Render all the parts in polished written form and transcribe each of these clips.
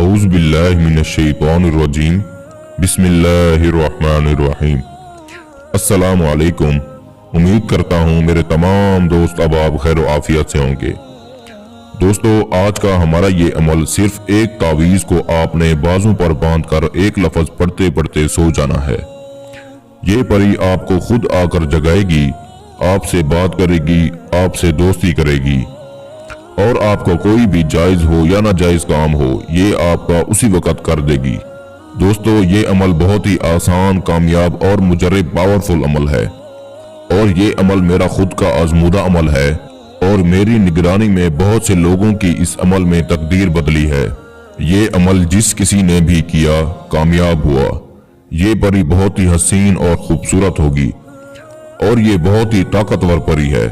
औज़ु बिल्लाहि मिनश्शैतानिर्रजीम बिस्मिल्लाहिर्रहमानिर्रहीम। अस्सलामु अलैकुम। उम्मीद करता हूँ मेरे तमाम दोस्त अब आप खैर आफियत से होंगे। दोस्तों, आज का हमारा ये अमल सिर्फ एक तावीज़ को आपने बाजू पर बांधकर एक लफ्ज़ पढ़ते पढ़ते सो जाना है। ये परी आपको खुद आकर जगाएगी, आपसे बात करेगी, आपसे दोस्ती करेगी और आपका कोई भी जायज़ हो या नाजायज़ काम हो, ये आपका उसी वक़्त कर देगी। दोस्तों, ये अमल बहुत ही आसान, कामयाब और मुजर्रब पावरफुल अमल है और ये अमल मेरा खुद का आज़मूदा अमल है और मेरी निगरानी में बहुत से लोगों की इस अमल में तकदीर बदली है। ये अमल जिस किसी ने भी किया कामयाब हुआ। ये परी बहुत ही हसीन और खूबसूरत होगी और ये बहुत ही ताकतवर परी है।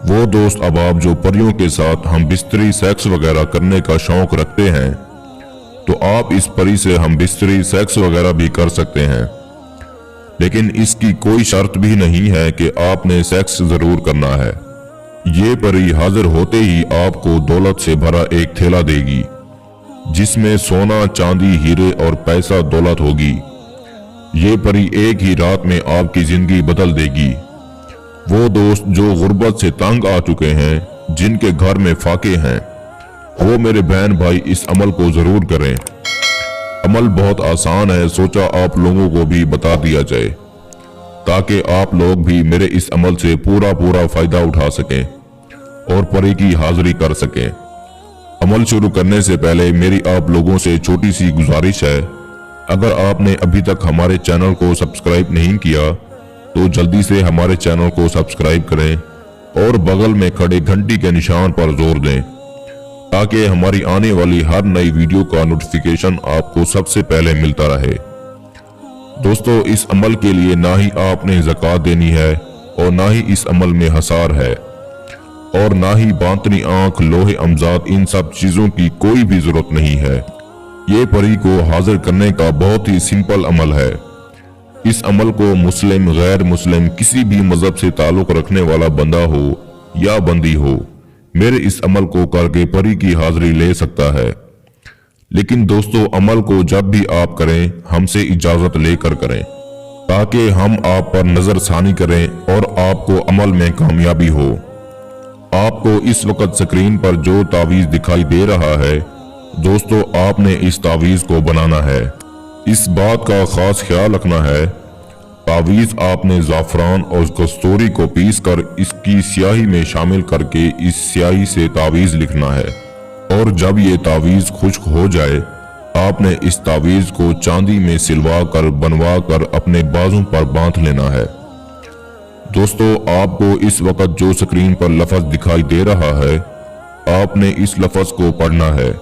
वो दोस्त अब आप जो परियों के साथ हम बिस्तरी सेक्स वगैरह करने का शौक रखते हैं, तो आप इस परी से हम बिस्तरी सेक्स वगैरह भी कर सकते हैं, लेकिन इसकी कोई शर्त भी नहीं है कि आपने सेक्स जरूर करना है। ये परी हाजिर होते ही आपको दौलत से भरा एक थैला देगी, जिसमें सोना, चांदी, हीरे और पैसा दौलत होगी। ये परी एक ही रात में आपकी जिंदगी बदल देगी। वो दोस्त जो गुर्बत से तंग आ चुके हैं, जिनके घर में फाके हैं, वो मेरे बहन भाई इस अमल को जरूर करें। अमल बहुत आसान है, सोचा आप लोगों को भी बता दिया जाए ताकि आप लोग भी मेरे इस अमल से पूरा फायदा उठा सकें और परी की हाजिरी कर सकें। अमल शुरू करने से पहले मेरी आप लोगों से छोटी सी गुजारिश है, अगर आपने अभी तक हमारे चैनल को सब्सक्राइब नहीं किया तो जल्दी से हमारे चैनल को सब्सक्राइब करें और बगल में खड़े घंटी के निशान पर जोर दें ताकि हमारी आने वाली हर नई वीडियो का नोटिफिकेशन आपको सबसे पहले मिलता रहे। दोस्तों, इस अमल के लिए ना ही आपने ज़कात देनी है और ना ही इस अमल में हसार है और ना ही बांतनी आंख, लोहे अमजाद, इन सब चीज़ों की कोई भी जरूरत नहीं है। ये परी को हाजिर करने का बहुत ही सिंपल अमल है। इस अमल को मुस्लिम, गैर मुस्लिम, किसी भी मजहब से ताल्लुक रखने वाला बंदा हो या बंदी हो, मेरे इस अमल को करके परी की हाजिरी ले सकता है। लेकिन दोस्तों, अमल को जब भी आप करें हमसे इजाजत लेकर करें ताकि हम आप पर नजरसानी करें और आपको अमल में कामयाबी हो। आपको इस वक्त स्क्रीन पर जो तावीज दिखाई दे रहा है, दोस्तों आपने इस तावीज को बनाना है। इस बात का खास ख्याल रखना है, तावीज आपने ज़ाफ़रान और कस्तूरी को पीसकर इसकी स्याही में शामिल करके इस स्याही से तावीज लिखना है और जब ये तावीज खुश्क हो जाए, आपने इस तावीज को चांदी में सिलवा कर बनवा कर अपने बाजू पर बांध लेना है। दोस्तों, आपको इस वक्त जो स्क्रीन पर लफ्ज़ दिखाई दे रहा है, आपने इस लफ्ज़ को पढ़ना है,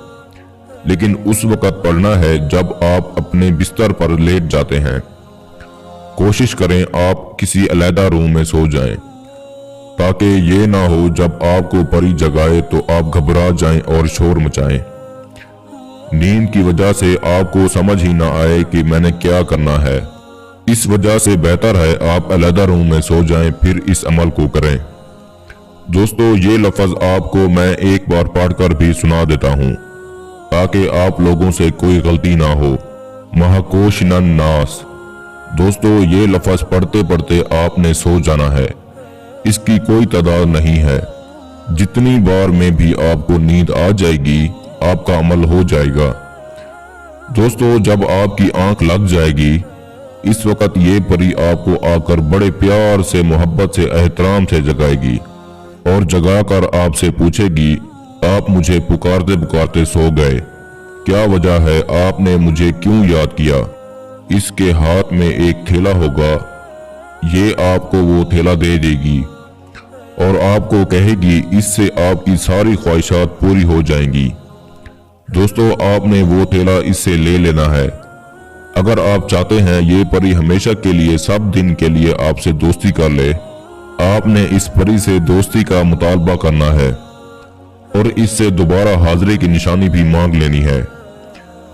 लेकिन उस वक्त पढ़ना है जब आप अपने बिस्तर पर लेट जाते हैं। कोशिश करें आप किसी अलग रूम में सो जाएं, ताकि ये ना हो जब आपको परी जगाए तो आप घबरा जाएं और शोर मचाएं। नींद की वजह से आपको समझ ही ना आए कि मैंने क्या करना है। इस वजह से बेहतर है आप अलग रूम में सो जाएं, फिर इस अमल को करें। दोस्तों, ये लफ्ज़ आपको मैं एक बार पढ़कर भी सुना देता हूँ ताकि आप लोगों से कोई गलती ना हो। महकोशनन नास। दोस्तों, ये लफ्ज़ पढ़ते पढ़ते आपने सो जाना है। इसकी कोई तादाद नहीं है, जितनी बार में भी आपको नींद आ जाएगी आपका अमल हो जाएगा। दोस्तों, जब आपकी आंख लग जाएगी, इस वक्त ये परी आपको आकर बड़े प्यार से, मोहब्बत से, एहतराम से जगाएगी और जगाकर आपसे पूछेगी, आप मुझे पुकारते पुकारते सो गए, क्या वजह है, आपने मुझे क्यों याद किया। इसके हाथ में एक थैला होगा, ये आपको वो थैला दे देगी और आपको कहेगी इससे आपकी सारी ख्वाहिशात पूरी हो जाएंगी। दोस्तों, आपने वो थैला इससे ले लेना है। अगर आप चाहते हैं ये परी हमेशा के लिए, सब दिन के लिए आपसे दोस्ती कर ले, आपने इस परी से दोस्ती का मुतालबा करना है और इससे दोबारा हाजिरी की निशानी भी मांग लेनी है।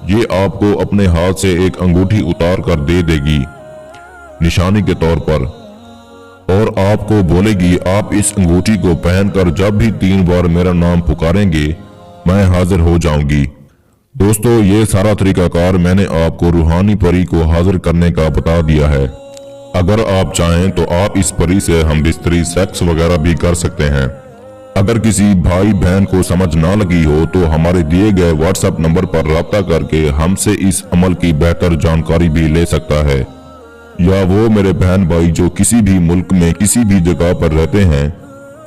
ये आपको अपने हाथ से एक अंगूठी उतार कर दे देगी निशानी के तौर पर और आपको बोलेगी, आप इस अंगूठी को पहनकर जब भी 3 बार मेरा नाम पुकारेंगे मैं हाजिर हो जाऊंगी। दोस्तों ये सारा तरीकाकार मैंने आपको रूहानी परी को हाजिर करने का बता दिया है। अगर आप चाहें तो आप इस परी से हम बिस्तरी सेक्स वगैरह भी कर सकते हैं। अगर किसी भाई बहन को समझ ना लगी हो तो हमारे दिए गए व्हाट्सएप नंबर पर राब्ता करके हमसे इस अमल की बेहतर जानकारी भी ले सकता है। या वो मेरे बहन भाई जो किसी भी मुल्क में किसी भी जगह पर रहते हैं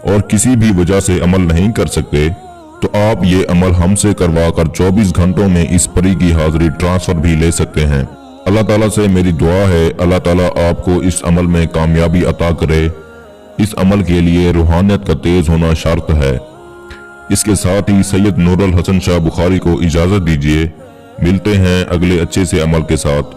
और किसी भी वजह से अमल नहीं कर सकते, तो आप ये अमल हमसे करवा कर 24 घंटों में इस परी की हाजिरी ट्रांसफर भी ले सकते हैं। अल्लाह ताला से मेरी दुआ है, अल्लाह ताला आपको इस अमल में कामयाबी अता करे। इस अमल के लिए रूहानियत का तेज होना शर्त है। इसके साथ ही सैयद नूरुल हसन शाह बुखारी को इजाजत दीजिए। मिलते हैं अगले अच्छे से अमल के साथ।